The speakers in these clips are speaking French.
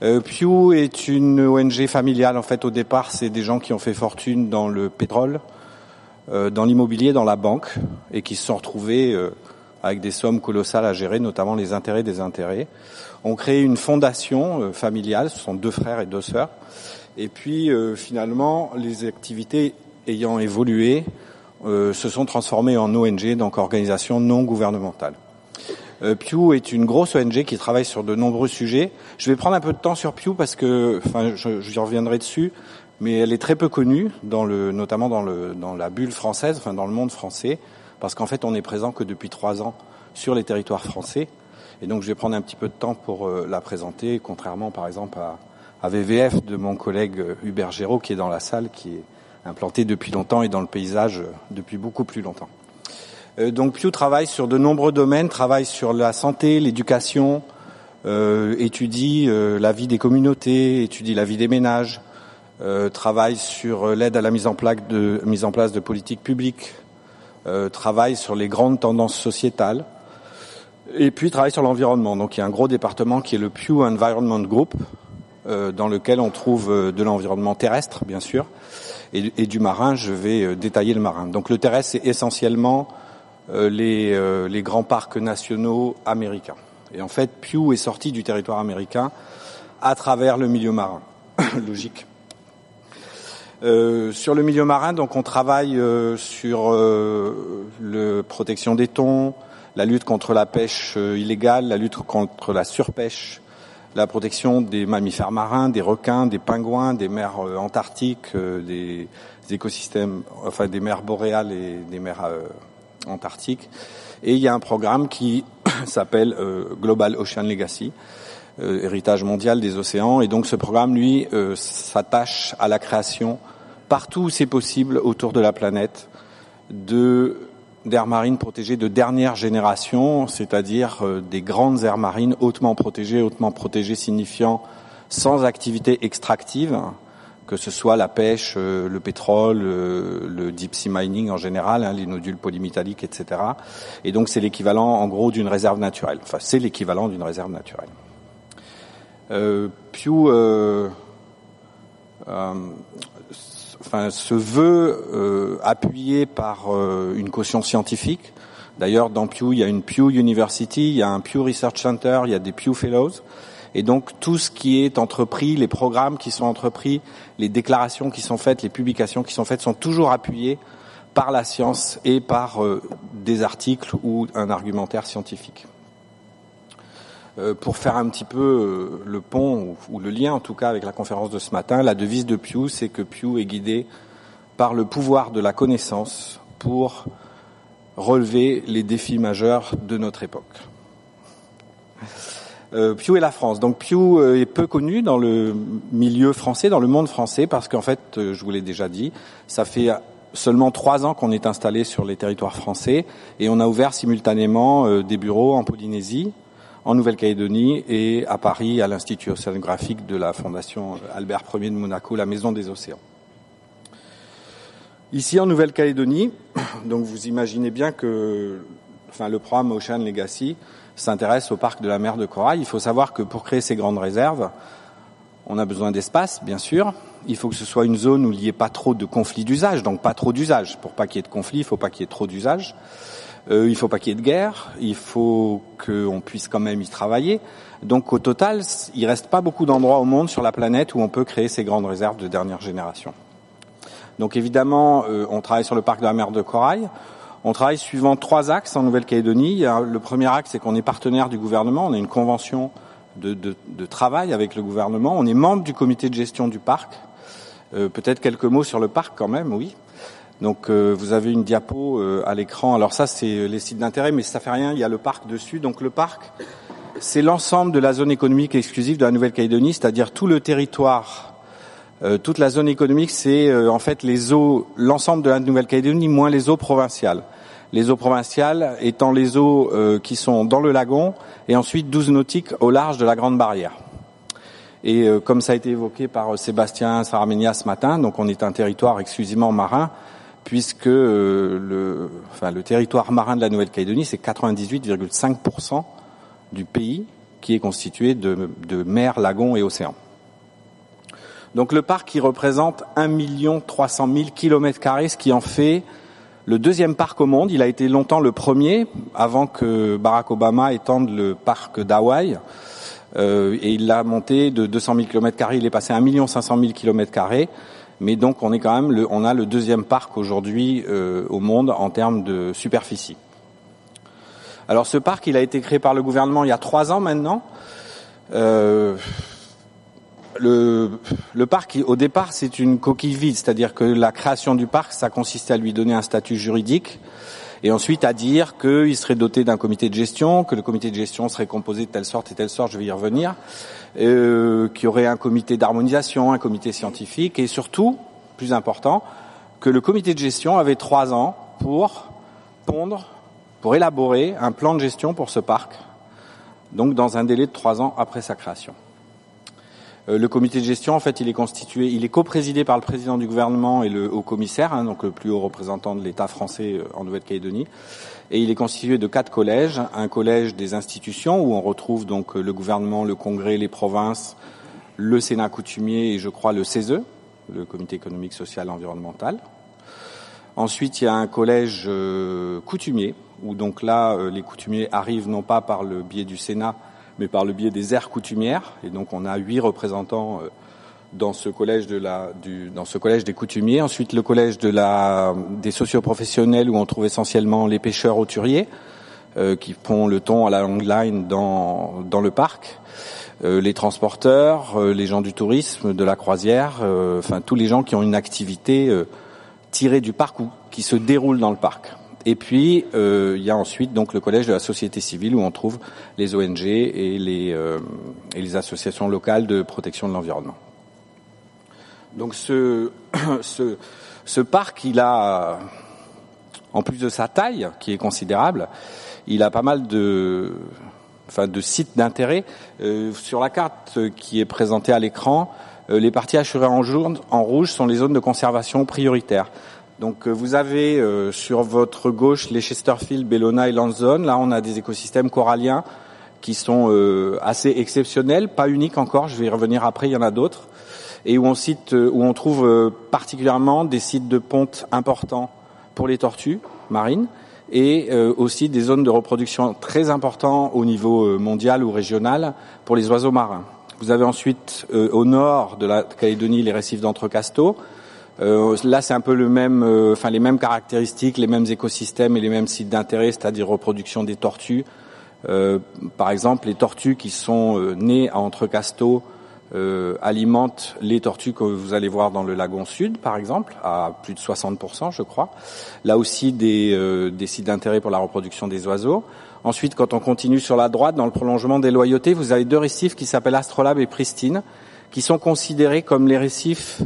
Pew est une ONG familiale. En fait, au départ, c'est des gens qui ont fait fortune dans le pétrole, dans l'immobilier, dans la banque, et qui se sont retrouvés avec des sommes colossales à gérer, notamment les intérêts des intérêts. On crée une fondation familiale, ce sont 2 frères et 2 sœurs. Et puis, finalement, les activités ayant évolué se sont transformées en ONG, donc organisation non gouvernementale. Pew est une grosse ONG qui travaille sur de nombreux sujets. Je vais prendre un peu de temps sur Pew parce que, j'y reviendrai dessus, mais elle est très peu connue, notamment dans la bulle française, dans le monde français, parce qu'en fait, on n'est présent que depuis 3 ans sur les territoires français. Et donc, je vais prendre un petit peu de temps pour la présenter, contrairement, par exemple, à VVF de mon collègue Hubert Géraud, qui est dans la salle, qui est implanté depuis longtemps et dans le paysage depuis beaucoup plus longtemps. Donc Pew travaille sur de nombreux domaines, travaille sur la santé, l'éducation, étudie la vie des communautés, étudie la vie des ménages, travaille sur l'aide à la mise en place de politiques publiques, travaille sur les grandes tendances sociétales, et puis travaille sur l'environnement. Donc il y a un gros département qui est le Pew Environment Group, dans lequel on trouve de l'environnement terrestre, bien sûr, et du marin. Je vais détailler le marin. Donc le terrestre, c'est essentiellement les grands parcs nationaux américains. Et en fait, Pew est sorti du territoire américain à travers le milieu marin. Logique. Sur le milieu marin, donc on travaille sur la protection des thons, la lutte contre la pêche illégale, la lutte contre la surpêche, la protection des mammifères marins, des requins, des pingouins, des mers antarctiques, des écosystèmes, enfin des mers boréales et des mers antarctiques. Et il y a un programme qui s'appelle Global Ocean Legacy, héritage mondial des océans. Et donc ce programme, lui, s'attache à la création, partout où c'est possible autour de la planète, d'aires marines protégées de dernière génération, c'est-à-dire des grandes aires marines hautement protégées signifiant sans activité extractive, que ce soit la pêche, le pétrole, le deep sea mining en général, les nodules polymétalliques, etc. Et donc c'est l'équivalent en gros d'une réserve naturelle. Enfin, c'est l'équivalent d'une réserve naturelle. Pew se veut appuyé par une caution scientifique. D'ailleurs, dans Pew, il y a une Pew University, il y a un Pew Research Center, il y a des Pew Fellows. Et donc, tout ce qui est entrepris, les programmes qui sont entrepris, les déclarations qui sont faites, les publications qui sont faites sont toujours appuyées par la science et par des articles ou un argumentaire scientifique. Pour faire un petit peu le pont, ou le lien en tout cas avec la conférence de ce matin, la devise de Pew, c'est que Pew est guidé par le pouvoir de la connaissance pour relever les défis majeurs de notre époque. Pew et la France. Donc Pew est peu connu dans le milieu français, dans le monde français, parce qu'en fait, je vous l'ai déjà dit, ça fait seulement 3 ans qu'on est installé sur les territoires français et on a ouvert simultanément des bureaux en Polynésie, en Nouvelle-Calédonie et à Paris, à l'Institut océanographique de la Fondation Albert Ier de Monaco, la Maison des Océans. Ici, en Nouvelle-Calédonie, donc vous imaginez bien que le programme Ocean Legacy s'intéresse au parc de la mer de Corail. Il faut savoir que pour créer ces grandes réserves, on a besoin d'espace, bien sûr. Il faut que ce soit une zone où il n'y ait pas trop de conflits d'usage, donc pas trop d'usage. Pour pas qu'il y ait de conflits, il faut pas qu'il y ait trop d'usage. Il faut pas qu'il y ait de guerre. Il faut qu'on puisse quand même y travailler. Donc au total, il reste pas beaucoup d'endroits au monde sur la planète où on peut créer ces grandes réserves de dernière génération. Donc évidemment, on travaille sur le parc de la mer de Corail. On travaille suivant 3 axes en Nouvelle-Calédonie. Le premier axe, c'est qu'on est partenaire du gouvernement. On a une convention de travail avec le gouvernement. On est membre du comité de gestion du parc. Peut-être quelques mots sur le parc quand même, oui. Donc vous avez une diapo à l'écran. Alors ça, c'est les sites d'intérêt, mais ça fait rien, il y a le parc dessus. Donc le parc, c'est l'ensemble de la zone économique exclusive de la Nouvelle-Calédonie, c'est-à-dire tout le territoire. Toute la zone économique, c'est en fait les eaux, l'ensemble de la Nouvelle-Calédonie moins les eaux provinciales. Les eaux provinciales étant les eaux qui sont dans le lagon et ensuite 12 nautiques au large de la Grande Barrière. Et comme ça a été évoqué par Sébastien Saramenia ce matin, donc on est un territoire exclusivement marin, puisque le territoire marin de la Nouvelle-Calédonie, c'est 98,5% du pays qui est constitué de mers, lagons et océans. Donc le parc qui représente 1 300 000 km², ce qui en fait le deuxième parc au monde. Il a été longtemps le premier, avant que Barack Obama étende le parc d'Hawaï. Et il l'a monté de 200 000 km², il est passé à 1 500 000 km². Mais donc on a le deuxième parc aujourd'hui au monde en termes de superficie. Alors ce parc, il a été créé par le gouvernement il y a 3 ans maintenant. Le parc, au départ, c'est une coquille vide, c'est-à-dire que la création du parc, ça consistait à lui donner un statut juridique et ensuite à dire qu'il serait doté d'un comité de gestion, que le comité de gestion serait composé de telle sorte et telle sorte, je vais y revenir, qu'il y aurait un comité d'harmonisation, un comité scientifique et surtout, plus important, que le comité de gestion avait 3 ans pour élaborer un plan de gestion pour ce parc, donc dans un délai de 3 ans après sa création. Le comité de gestion, en fait, il est coprésidé par le président du gouvernement et le haut commissaire, donc le plus haut représentant de l'État français en Nouvelle-Calédonie. Et il est constitué de 4 collèges. Un collège des institutions où on retrouve donc le gouvernement, le Congrès, les provinces, le Sénat coutumier et je crois le CESE, le Comité économique, social et environnemental. Ensuite, il y a un collège coutumier où donc là, les coutumiers arrivent non pas par le biais du Sénat, mais par le biais des aires coutumières. Et donc on a 8 représentants dans ce collège des coutumiers. Ensuite le collège des socioprofessionnels où on trouve essentiellement les pêcheurs hauturiers qui font le thon à la long line dans le parc, les transporteurs, les gens du tourisme, de la croisière, enfin tous les gens qui ont une activité tirée du parc ou qui se déroule dans le parc. Et puis il y a ensuite donc le collège de la société civile où on trouve les ONG et les associations locales de protection de l'environnement. Donc ce parc, il a, en plus de sa taille qui est considérable, il a pas mal de sites d'intérêt. Sur la carte qui est présentée à l'écran, les parties assurées en rouge sont les zones de conservation prioritaires. Donc vous avez sur votre gauche les Chesterfield, Bellona et Landzone. Là on a des écosystèmes coralliens qui sont assez exceptionnels, pas uniques encore, je vais y revenir après, il y en a d'autres. Et où on trouve particulièrement des sites de ponte importants pour les tortues marines et aussi des zones de reproduction très importantes au niveau mondial ou régional pour les oiseaux marins. Vous avez ensuite au nord de la Calédonie les récifs d'Entrecasteaux. Là, c'est un peu les mêmes caractéristiques, les mêmes écosystèmes et les mêmes sites d'intérêt, c'est-à-dire reproduction des tortues. Par exemple, les tortues qui sont nées à Entrecasteaux alimentent les tortues que vous allez voir dans le lagon sud, par exemple, à plus de 60%, je crois. Là aussi, des sites d'intérêt pour la reproduction des oiseaux. Ensuite, quand on continue sur la droite, dans le prolongement des loyautés, vous avez 2 récifs qui s'appellent Astrolabe et Pristine, qui sont considérés comme les récifs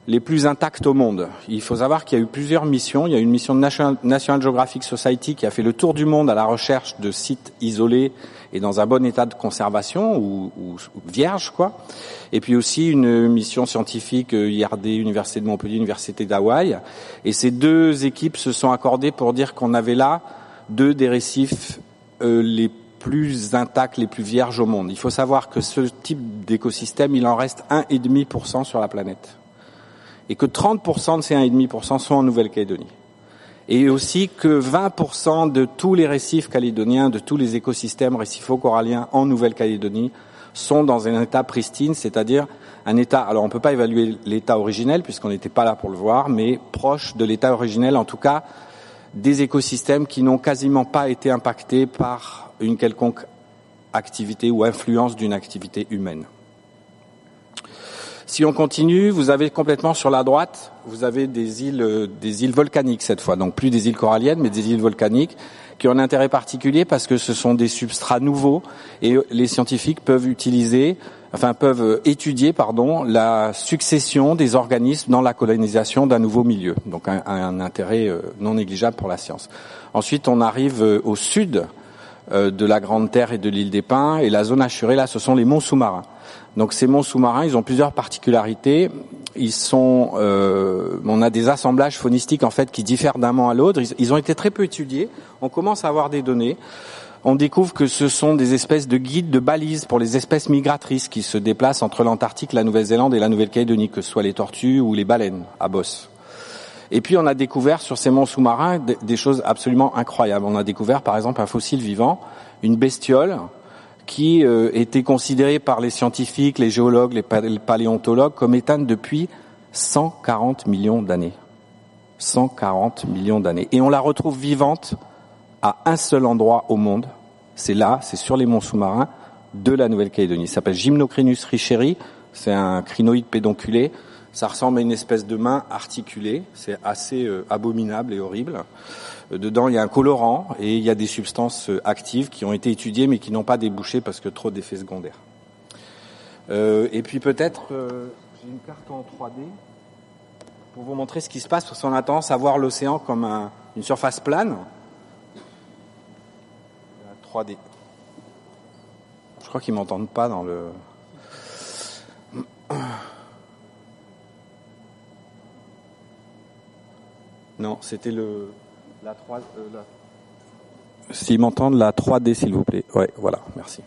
les plus intacts au monde. Il faut savoir qu'il y a eu plusieurs missions. Il y a une mission de National Geographic Society qui a fait le tour du monde à la recherche de sites isolés et dans un bon état de conservation ou vierge, quoi. Et puis aussi une mission scientifique IRD, Université de Montpellier, Université d'Hawaï. Et ces 2 équipes se sont accordées pour dire qu'on avait là 2 des récifs les plus intacts, les plus vierges au monde. Il faut savoir que ce type d'écosystème, il en reste 1,5% sur la planète. Et que 30% de ces 1,5% sont en Nouvelle-Calédonie. Et aussi que 20% de tous les récifs calédoniens, de tous les écosystèmes récifo-coralliens en Nouvelle-Calédonie sont dans un état pristine, c'est-à-dire un état, alors on ne peut pas évaluer l'état originel puisqu'on n'était pas là pour le voir, mais proche de l'état originel, en tout cas des écosystèmes qui n'ont quasiment pas été impactés par une quelconque activité ou influence d'une activité humaine. Si on continue, vous avez complètement sur la droite, vous avez des îles volcaniques cette fois, donc plus des îles coralliennes, mais des îles volcaniques qui ont un intérêt particulier parce que ce sont des substrats nouveaux et les scientifiques peuvent étudier la succession des organismes dans la colonisation d'un nouveau milieu. Donc un intérêt non négligeable pour la science. Ensuite, on arrive au sud de la Grande Terre et de l'île des Pins et la zone assurée là, ce sont les monts sous-marins. Donc ces monts sous-marins, ils ont plusieurs particularités. On a des assemblages faunistiques en fait qui diffèrent d'un mont à l'autre. Ils ont été très peu étudiés. On commence à avoir des données. on découvre que ce sont des espèces de guides, de balises pour les espèces migratrices qui se déplacent entre l'Antarctique, la Nouvelle-Zélande et la Nouvelle-Calédonie, que ce soit les tortues ou les baleines à bosse. Et puis on a découvert sur ces monts sous-marins des choses absolument incroyables. On a découvert par exemple un fossile vivant, une bestiole qui était considérée par les scientifiques, les géologues, les paléontologues comme éteinte depuis 140 millions d'années. 140 millions d'années. Et on la retrouve vivante à un seul endroit au monde, c'est là, c'est sur les monts sous-marins de la Nouvelle-Calédonie. Ça s'appelle Gymnocrinus richeri, c'est un crinoïde pédonculé, ça ressemble à une espèce de main articulée, c'est assez abominable et horrible. Dedans, il y a un colorant et il y a des substances actives qui ont été étudiées mais qui n'ont pas débouché parce que trop d'effets secondaires. Et puis peut-être, j'ai une carte en 3D pour vous montrer ce qui se passe, parce qu'on a tendance à voir l'océan comme une surface plane. 3D. Je crois qu'ils m'entendent pas dans le... Non, c'était la 3... S'ils m'entendent, la 3D, s'il vous plaît. Ouais, voilà, merci.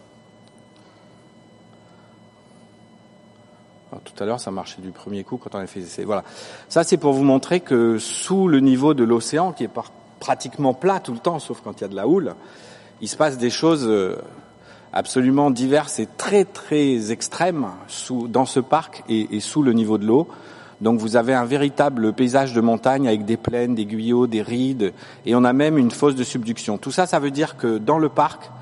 Alors, tout à l'heure, ça marchait du premier coup quand on a fait essai. Voilà. Ça, c'est pour vous montrer que sous le niveau de l'océan, qui est pratiquement plat tout le temps, sauf quand il y a de la houle, il se passe des choses absolument diverses et très très extrêmes dans ce parc et sous le niveau de l'eau. Donc vous avez un véritable paysage de montagne avec des plaines, des guyot, des rides, et on a même une fosse de subduction. Tout ça, ça veut dire que dans le parc,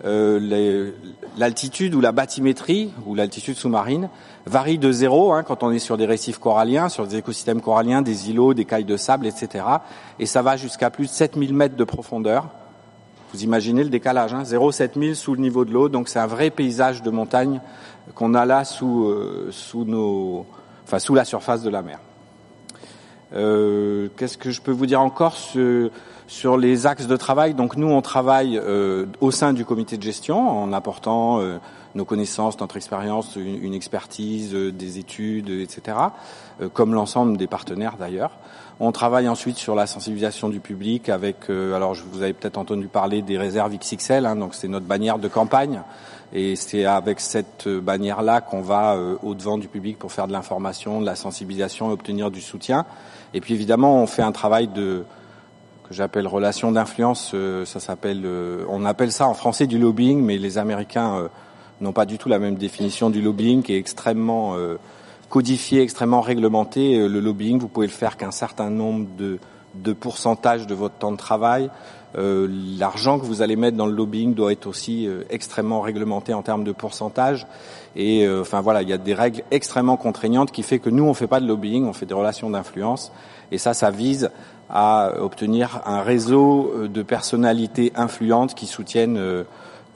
l'altitude ou la bathymétrie ou l'altitude sous-marine varie de zéro quand on est sur des récifs coralliens, sur des écosystèmes coralliens, des îlots, des cailles de sable, etc. Et ça va jusqu'à plus de 7000 mètres de profondeur. Vous imaginez le décalage, 0,7000 sous le niveau de l'eau, donc c'est un vrai paysage de montagne qu'on a là sous la surface de la mer. Qu'est-ce que je peux vous dire encore sur les axes de travail? Donc nous, on travaille au sein du comité de gestion en apportant nos connaissances, notre expérience, une expertise, des études, etc., comme l'ensemble des partenaires d'ailleurs. On travaille ensuite sur la sensibilisation du public avec, alors vous avez peut-être entendu parler des réserves XXL, donc c'est notre bannière de campagne. Et c'est avec cette bannière-là qu'on va au-devant du public pour faire de l'information, de la sensibilisation et obtenir du soutien. Et puis évidemment, on fait un travail que j'appelle relation d'influence. Ça s'appelle, on appelle ça en français du lobbying, mais les Américains n'ont pas du tout la même définition du lobbying, qui est extrêmement codifié, extrêmement réglementé. Le lobbying, vous pouvez le faire qu'un certain nombre de pourcentage de votre temps de travail. L'argent que vous allez mettre dans le lobbying doit être aussi extrêmement réglementé en termes de pourcentage. Et voilà, il y a des règles extrêmement contraignantes qui fait que nous, on fait pas de lobbying, on fait des relations d'influence. Et ça vise à obtenir un réseau de personnalités influentes qui soutiennent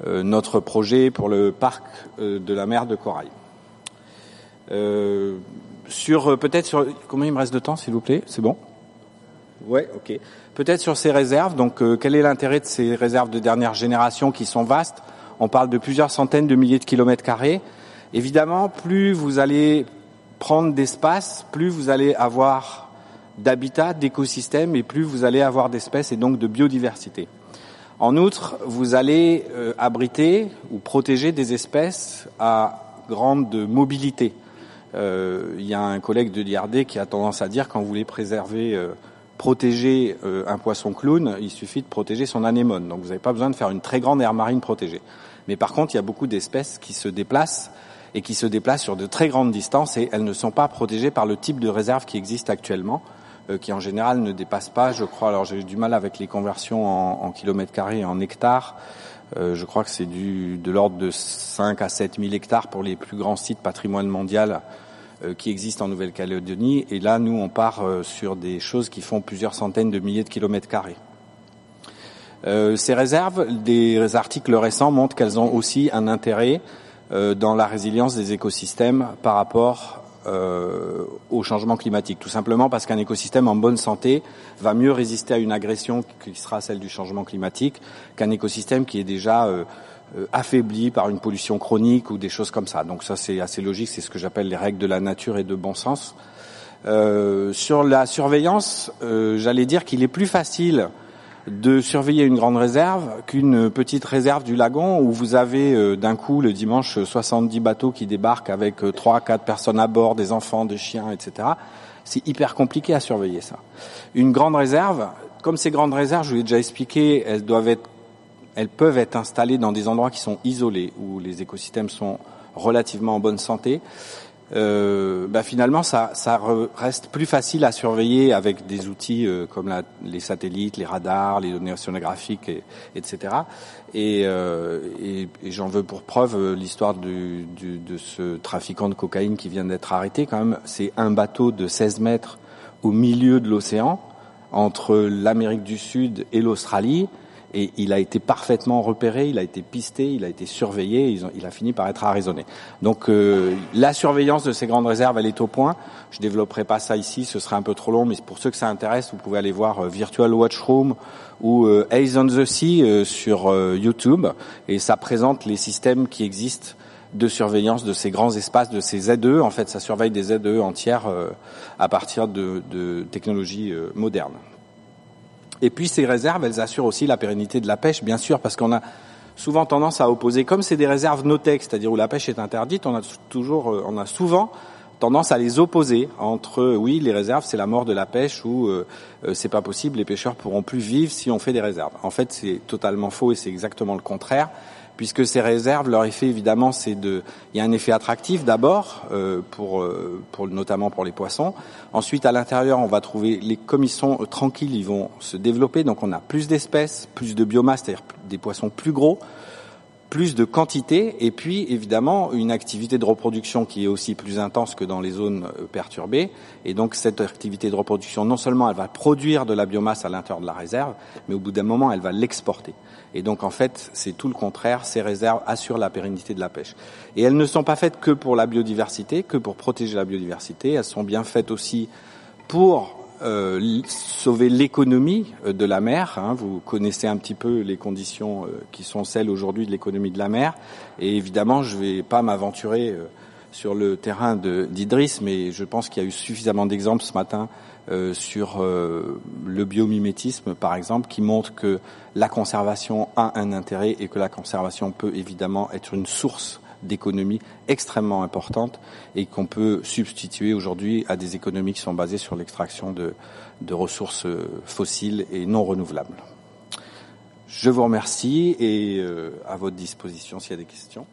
notre projet pour le parc de la mer de Corail. Combien il me reste de temps, s'il vous plaît? C'est bon? Ouais, ok. Peut-être sur ces réserves. Donc, quel est l'intérêt de ces réserves de dernière génération qui sont vastes? On parle de plusieurs centaines de milliers de kilomètres carrés. Évidemment, plus vous allez prendre d'espace, plus vous allez avoir d'habitat, d'écosystèmes, et plus vous allez avoir d'espèces et donc de biodiversité. En outre, vous allez abriter ou protéger des espèces à grande mobilité. Il y a un collègue de l'IRD qui a tendance à dire, quand vous voulez protéger un poisson clown, il suffit de protéger son anémone. Donc vous n'avez pas besoin de faire une très grande aire marine protégée. Mais par contre, il y a beaucoup d'espèces qui se déplacent et qui se déplacent sur de très grandes distances, et elles ne sont pas protégées par le type de réserve qui existe actuellement, qui en général ne dépasse pas, je crois, alors j'ai eu du mal avec les conversions en kilomètres carrés et en hectares, je crois que c'est de l'ordre de 5 à 7 000 hectares pour les plus grands sites patrimoine mondial qui existent en Nouvelle-Calédonie, et là nous on part sur des choses qui font plusieurs centaines de milliers de kilomètres carrés. Ces réserves, des articles récents montrent qu'elles ont aussi un intérêt dans la résilience des écosystèmes par rapport au changement climatique. Tout simplement parce qu'un écosystème en bonne santé va mieux résister à une agression qui sera celle du changement climatique qu'un écosystème qui est déjà affaibli par une pollution chronique ou des choses comme ça. Donc ça, c'est assez logique, c'est ce que j'appelle les règles de la nature et de bon sens. Sur la surveillance, j'allais dire qu'il est plus facile de surveiller une grande réserve qu'une petite réserve du lagon où vous avez d'un coup le dimanche 70 bateaux qui débarquent avec 3-4 personnes à bord, des enfants, des chiens, etc. C'est hyper compliqué à surveiller ça. Une grande réserve, comme ces grandes réserves, je vous l'ai déjà expliqué, elles peuvent être installées dans des endroits qui sont isolés, où les écosystèmes sont relativement en bonne santé. Finalement, ça reste plus facile à surveiller avec des outils comme les satellites, les radars, les données océanographiques, etc. Et j'en veux pour preuve l'histoire de ce trafiquant de cocaïne qui vient d'être arrêté. Quand même, c'est un bateau de 16 mètres au milieu de l'océan, entre l'Amérique du Sud et l'Australie. Et il a été parfaitement repéré, il a été pisté, il a été surveillé, il a fini par être arraisonné. Donc la surveillance de ces grandes réserves, elle est au point. Je développerai pas ça ici, ce serait un peu trop long, mais pour ceux que ça intéresse, vous pouvez aller voir Virtual Watchroom ou Eyes on the Sea sur YouTube, et ça présente les systèmes qui existent de surveillance de ces grands espaces, de ces ZE. En fait, ça surveille des ZE entières à partir de technologies modernes. Et puis ces réserves, elles assurent aussi la pérennité de la pêche, bien sûr, parce qu'on a souvent tendance à opposer, comme c'est des réserves no-tech, c'est-à-dire où la pêche est interdite, on a souvent tendance à les opposer entre, oui, les réserves, c'est la mort de la pêche, ou c'est pas possible, les pêcheurs pourront plus vivre si on fait des réserves. En fait, c'est totalement faux et c'est exactement le contraire. Puisque ces réserves, leur effet évidemment, il y a un effet attractif d'abord notamment pour les poissons. Ensuite, à l'intérieur, on va trouver comme ils sont tranquilles, ils vont se développer. Donc, on a plus d'espèces, plus de biomasse, c'est-à-dire des poissons plus gros, plus de quantité, et puis évidemment une activité de reproduction qui est aussi plus intense que dans les zones perturbées. Et donc, cette activité de reproduction, non seulement elle va produire de la biomasse à l'intérieur de la réserve, mais au bout d'un moment, elle va l'exporter. Et donc, en fait, c'est tout le contraire. Ces réserves assurent la pérennité de la pêche. Et elles ne sont pas faites que pour la biodiversité, que pour protéger la biodiversité. Elles sont bien faites aussi pour sauver l'économie de la mer. Vous connaissez un petit peu les conditions qui sont celles aujourd'hui de l'économie de la mer. Et évidemment, je vais pas m'aventurer sur le terrain d'Idriss, mais je pense qu'il y a eu suffisamment d'exemples ce matin sur le biomimétisme, par exemple, qui montre que la conservation a un intérêt et que la conservation peut évidemment être une source d'économie extrêmement importante et qu'on peut substituer aujourd'hui à des économies qui sont basées sur l'extraction de ressources fossiles et non renouvelables. Je vous remercie et à votre disposition s'il y a des questions.